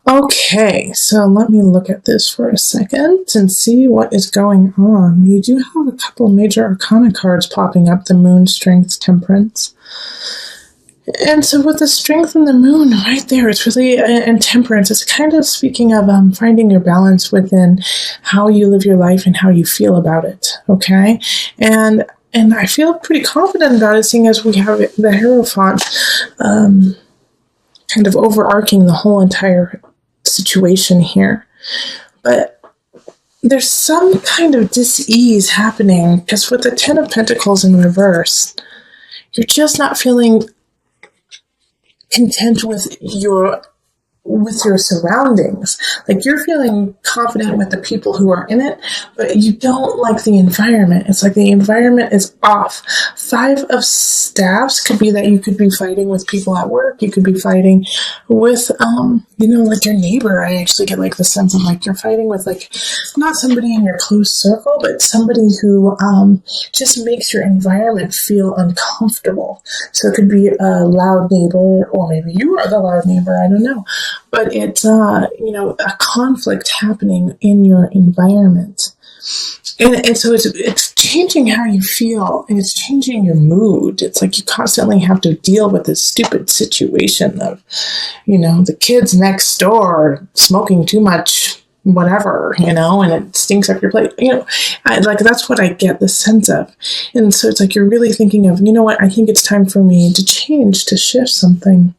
Okay, so let me look at this for a second and see what is going on. You do have a couple of major arcana cards popping up, the moon, strength, temperance. And so with the strength and the moon right there, it's really, and temperance, it's kind of speaking of finding your balance within how you live your life and how you feel about it, okay? And I feel pretty confident about it, seeing as we have the Hierophant kind of overarching the whole entire situation here. But there's some kind of dis-ease happening, because with the Ten of Pentacles in reverse, you're just not feeling content with your surroundings. Like, you're feeling confident with the people who are in it, but you don't like the environment. It's like the environment is off. Five of Staffs could be that you could be fighting with people at work. You could be fighting with, like your neighbor. I actually get like the sense of like you're fighting with like not somebody in your close circle, but somebody who just makes your environment feel uncomfortable. So it could be a loud neighbor, or maybe you are the loud neighbor. I don't know. But it's, a conflict happening in your environment. And so it's changing how you feel, and it's changing your mood. It's like you constantly have to deal with this stupid situation of, the kids next door smoking too much whatever, and it stinks up your plate. That's what I get the sense of. And so it's like you're really thinking of, I think it's time for me to change, to shift something.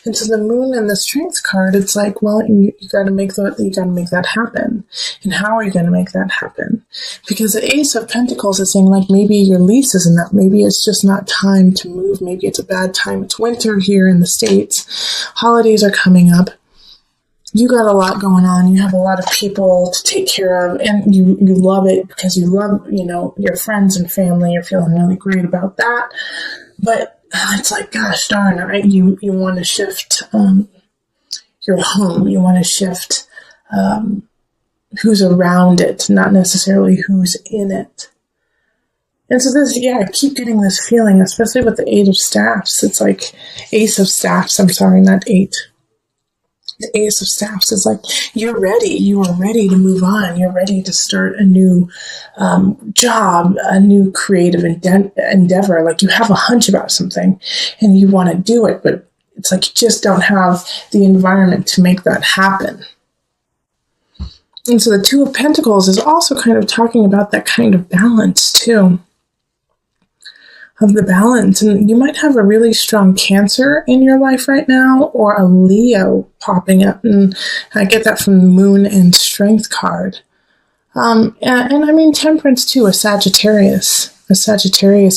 And so the moon and the strength card, it's like, well, you got to make that happen. And how are you going to make that happen? Because the Ace of Pentacles is saying, like, maybe your lease isn't up. Maybe it's just not time to move. Maybe it's a bad time. It's winter here in the States. Holidays are coming up. You got a lot going on. You have a lot of people to take care of, and you love it because you love, your friends and family. You're feeling really great about that. But it's like, gosh darn, right? You want to shift your home. You want to shift who's around it, not necessarily who's in it. And so I keep getting this feeling, especially with the Eight of Staffs. It's like Ace of Staffs. I'm sorry, not eight. The Ace of Staffs is like, you're ready. You are ready to move on. You're ready to start a new job, a new creative endeavor. Like, you have a hunch about something and you want to do it, but it's like you just don't have the environment to make that happen. And so the Two of Pentacles is also kind of talking about that kind of balance too. Of the balance. And you might have a really strong Cancer in your life right now, or a Leo popping up. And I get that from the Moon and Strength card. And I mean Temperance too, a Sagittarius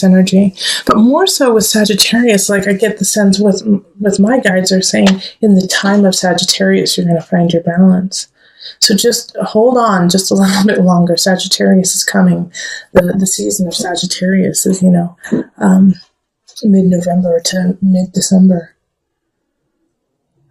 energy. But more so with Sagittarius, like, I get the sense with my guides are saying, in the time of Sagittarius, you're going to find your balance. So just hold on just a little bit longer. Sagittarius is coming. The season of Sagittarius is, mid-November to mid-December.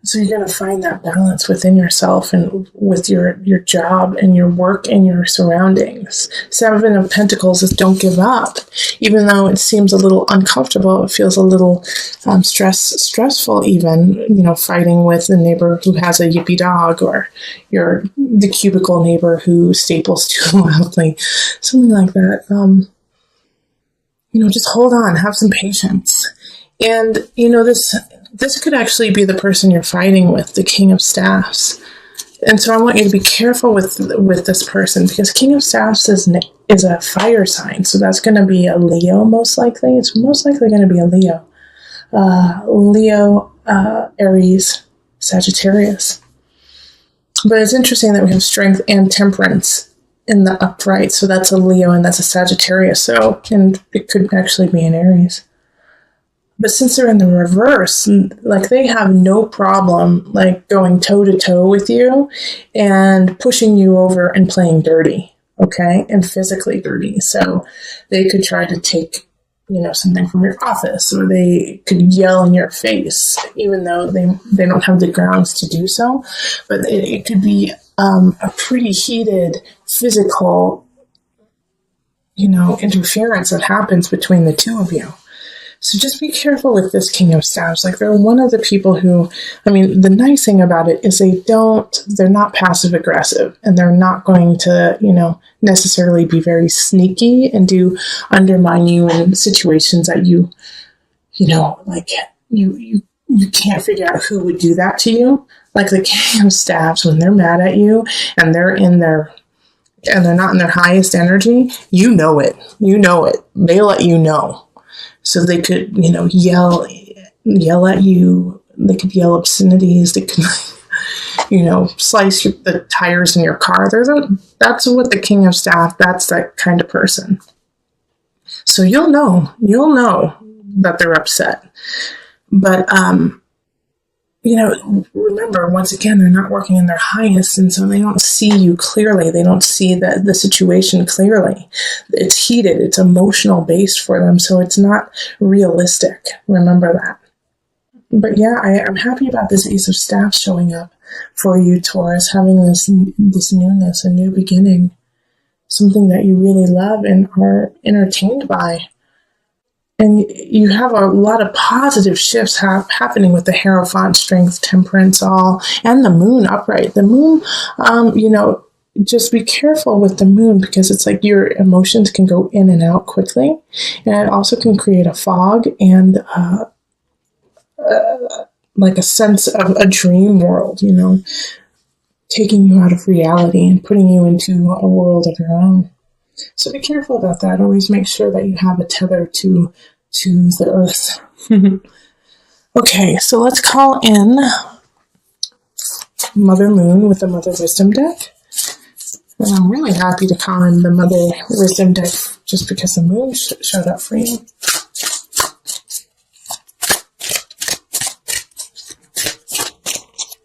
So you're going to find that balance within yourself and with your job and your work and your surroundings. Seven of Pentacles is don't give up. Even though it seems a little uncomfortable, it feels a little stressful even, fighting with the neighbor who has a yippy dog, or the cubicle neighbor who staples too loudly, something like that. Just hold on, have some patience. And, this could actually be the person you're fighting with, the King of Staffs. And so I want you to be careful with this person, because King of Staffs is a fire sign. So that's going to be a Leo, most likely. It's most likely going to be a Leo. Aries, Sagittarius. But it's interesting that we have Strength and Temperance in the upright. So that's a Leo and that's a Sagittarius. So, and it could actually be an Aries. But since they're in the reverse, like, they have no problem, like, going toe-to-toe with you and pushing you over and playing dirty, okay? And physically dirty. So they could try to take, something from your office, or they could yell in your face, even though they don't have the grounds to do so. But it could be a pretty heated physical, interference that happens between the two of you. So just be careful with this King of Staves. Like, they're one of the people who, I mean, the nice thing about it is they're not passive aggressive, and they're not going to, necessarily be very sneaky and undermine you in situations that like you can't figure out who would do that to you. Like the King of Staves, when they're mad at you and they're not in their highest energy, you know it. They let you know. So they could, yell at you. They could yell obscenities. They could, slice the tires in your car. That's what the King of Staff, that's that kind of person. So you'll know that they're upset. But, remember, once again, they're not working in their highest, and so they don't see you clearly. They don't see the situation clearly. It's heated. It's emotional based for them, so it's not realistic. Remember that. But yeah, I'm happy about this Ace of Staffs showing up for you, Taurus, having this newness, a new beginning, something that you really love and are entertained by. And you have a lot of positive shifts happening with the Hierophant, Strength, Temperance, and the Moon upright. The Moon, just be careful with the Moon, because it's like your emotions can go in and out quickly. And it also can create a fog and like a sense of a dream world, taking you out of reality and putting you into a world of your own. So be careful about that. Always make sure that you have a tether to the earth. Okay, so let's call in Mother Moon with the Mother Wisdom deck. And I'm really happy to call in the Mother Wisdom deck just because the Moon showed up for you.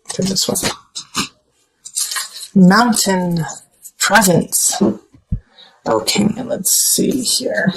To this one. Mountain Presence. Okay, let's see here.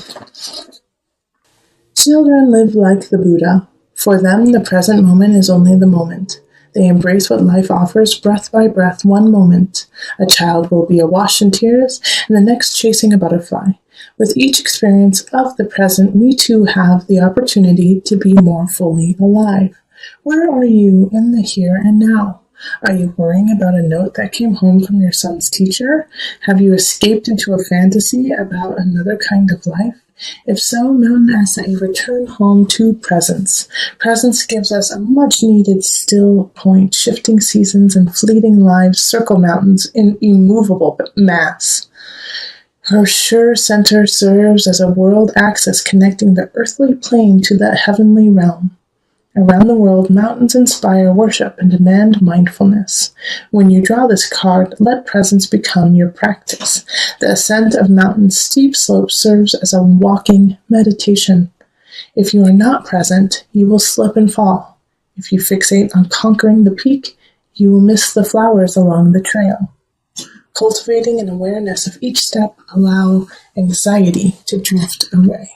Children live like the Buddha. For them, the present moment is only the moment. They embrace what life offers breath by breath, one moment. A child will be awash in tears, and the next chasing a butterfly. With each experience of the present, we too have the opportunity to be more fully alive. Where are you in the here and now? Are you worrying about a note that came home from your son's teacher? Have you escaped into a fantasy about another kind of life? If so, Mountain asks that you return home to presence. Presence gives us a much-needed still point. Shifting seasons and fleeting lives circle mountains in immovable mass. Her sure center serves as a world axis connecting the earthly plane to the heavenly realm. Around the world, mountains inspire worship and demand mindfulness. When you draw this card, let presence become your practice. The ascent of mountains' steep slopes serves as a walking meditation. If you are not present, you will slip and fall. If you fixate on conquering the peak, you will miss the flowers along the trail. Cultivating an awareness of each step allow anxiety to drift away.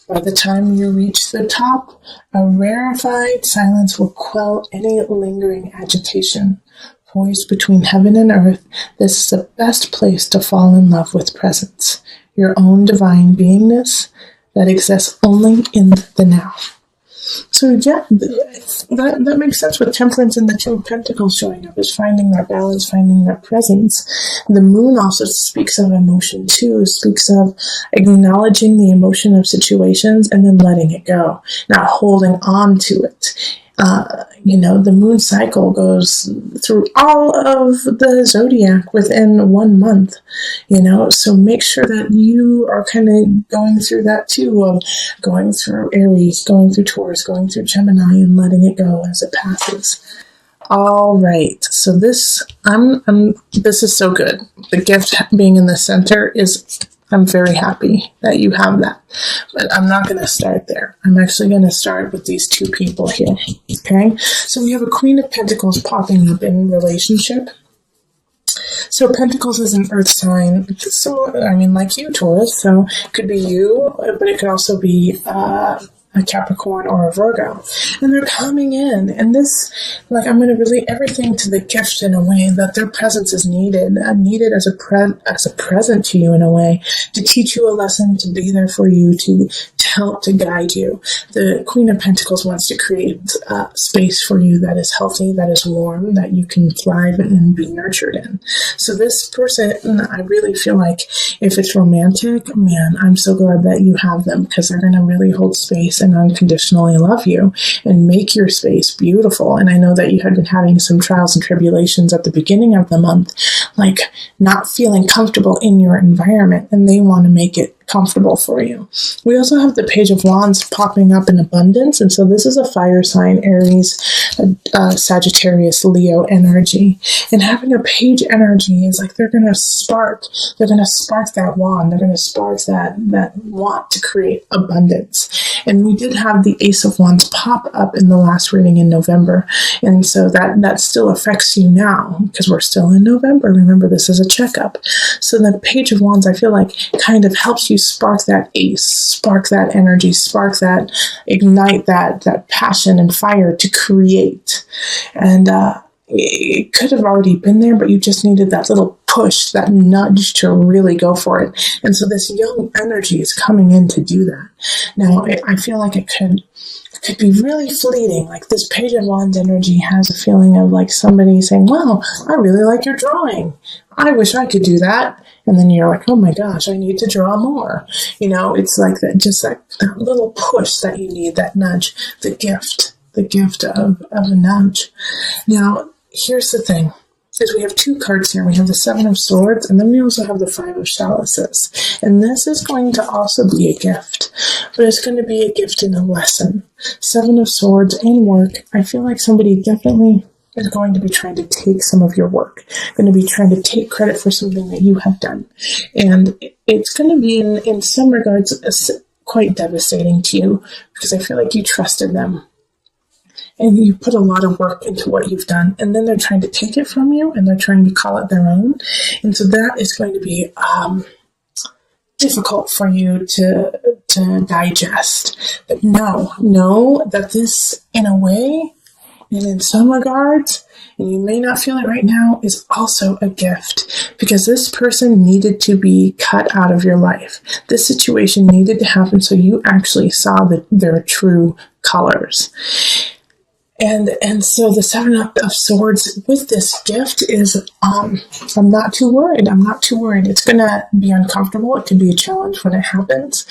By the time you reach the top, a rarefied silence will quell any lingering agitation. Poised between heaven and earth, this is the best place to fall in love with presence, your own divine beingness that exists only in the now. So yeah, that makes sense with Temperance and the Two of Pentacles showing up, is finding that balance, finding that presence. The Moon also speaks of emotion too, speaks of acknowledging the emotion of situations and then letting it go, not holding on to it. The Moon cycle goes through all of the zodiac within 1 month, so make sure that you are kind of going through that too, of going through Aries, going through Taurus, going through Gemini, and letting it go as it passes. All right, so this is so good. The gift being in the center I'm very happy that you have that. But I'm not going to start there. I'm actually going to start with these two people here. Okay? So we have a Queen of Pentacles popping up in relationship. So Pentacles is an earth sign. So, like you, Taurus. So it could be you, but it could also be a Capricorn or a Virgo. And they're coming in. And this, like, I'm going to relate everything to the gift in a way that their presence is needed as a present to you in a way, to teach you a lesson, to be there for you, to help, to guide you. The Queen of Pentacles wants to create space for you that is healthy, that is warm, that you can thrive and be nurtured in. So this person, I really feel like if it's romantic, man, I'm so glad that you have them, because they're going to really hold space and unconditionally love you and make your space beautiful. And I know that you had been having some trials and tribulations at the beginning of the month, like not feeling comfortable in your environment, and they want to make it comfortable for you. We also have the Page of Wands popping up in abundance, and so this is a fire sign, Aries, Sagittarius, Leo energy. And having a page energy is like they're going to spark that wand. They're going to spark that want to create abundance. And we did have the Ace of Wands pop up in the last reading in November, and so that still affects you now because we're still in November. Remember, this is a checkup. So the Page of Wands, I feel like, kind of helps you spark that ace, spark that energy, spark that, ignite that passion and fire to create. And it could have already been there, but you just needed that little push, that nudge to really go for it. And so this young energy is coming in to do that. Now, I feel like it could be really fleeting. Like this Page of Wands energy has a feeling of like somebody saying, wow, I really like your drawing. I wish I could do that. And then you're like, oh my gosh, I need to draw more. You know, it's like that, just that little push that you need, that nudge, the gift of a nudge. Now, here's the thing, is we have two cards here. We have the Seven of Swords, and then we also have the Five of Chalices. And this is going to also be a gift, but it's going to be a gift in a lesson. Seven of Swords and work. I feel like somebody definitely is going to be trying to take some of your work, going to be trying to take credit for something that you have done. And it's going to be, in some regards, quite devastating to you, because I feel like you trusted them. And you put a lot of work into what you've done, and then they're trying to take it from you, and they're trying to call it their own. And so that is going to be difficult for you to digest. But know that this, in a way, and in some regards, and you may not feel it right now, is also a gift, because this person needed to be cut out of your life. This situation needed to happen so you actually saw their true colors. And so the Seven of Swords with this gift is, I'm not too worried. It's going to be uncomfortable. It can be a challenge when it happens.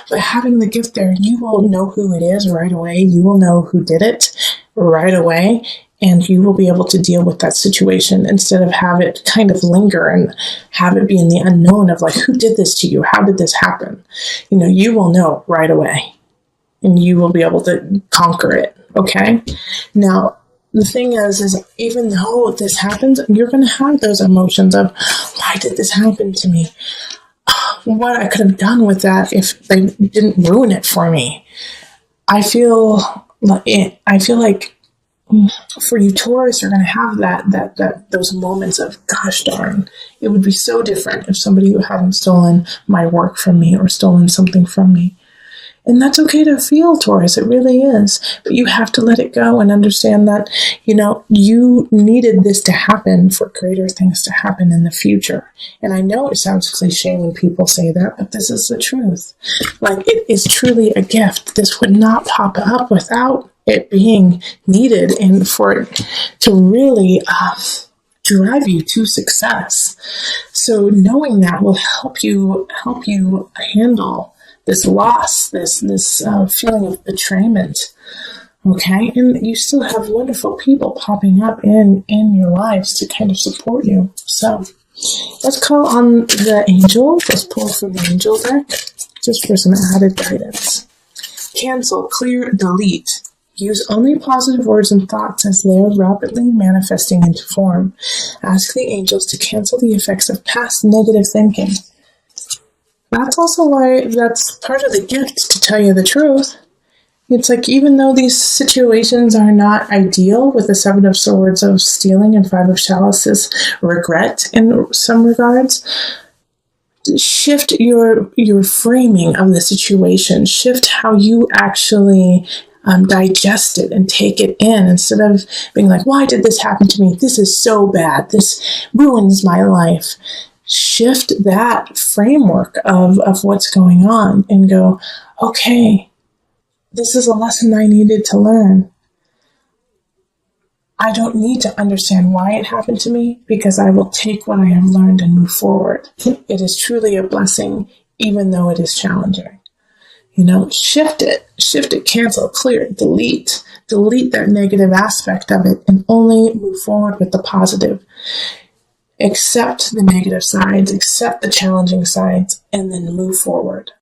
But having the gift there, you will know who it is right away. You will know who did it right away. And you will be able to deal with that situation instead of have it kind of linger and have it be in the unknown of like, who did this to you? How did this happen? You know, you will know right away. And you will be able to conquer it. Okay. Now, the thing is even though this happens, you're going to have those emotions of, why did this happen to me? What I could have done with that if they didn't ruin it for me. I feel like for you, Taurus, you're going to have those moments of, gosh darn, it would be so different if somebody hadn't stolen my work from me or stolen something from me. And that's okay to feel, Taurus. It really is. But you have to let it go and understand that, you know, you needed this to happen for greater things to happen in the future. And I know it sounds cliche when people say that, but this is the truth. Like, it is truly a gift. This would not pop up without it being needed and for it to really drive you to success. So knowing that will help you handle this loss, this feeling of betrayment, okay? And you still have wonderful people popping up in your lives to kind of support you. So let's call on the angels. Let's pull from the angel deck just for some added guidance. Cancel, clear, delete. Use only positive words and thoughts as they are rapidly manifesting into form. Ask the angels to cancel the effects of past negative thinking. That's also why that's part of the gift, to tell you the truth. It's like, even though these situations are not ideal with the Seven of Swords of stealing and Five of Chalices regret in some regards, shift your framing of the situation. Shift how you actually digest it and take it in, instead of being like, why did this happen to me? This is so bad. This ruins my life. Shift that framework of what's going on and go, okay, this is a lesson I needed to learn. I don't need to understand why it happened to me, because I will take what I have learned and move forward. It is truly a blessing, even though it is challenging. Shift it, cancel, clear it, delete that negative aspect of it, and only move forward with the positive. Accept the negative sides, accept the challenging sides, and then move forward.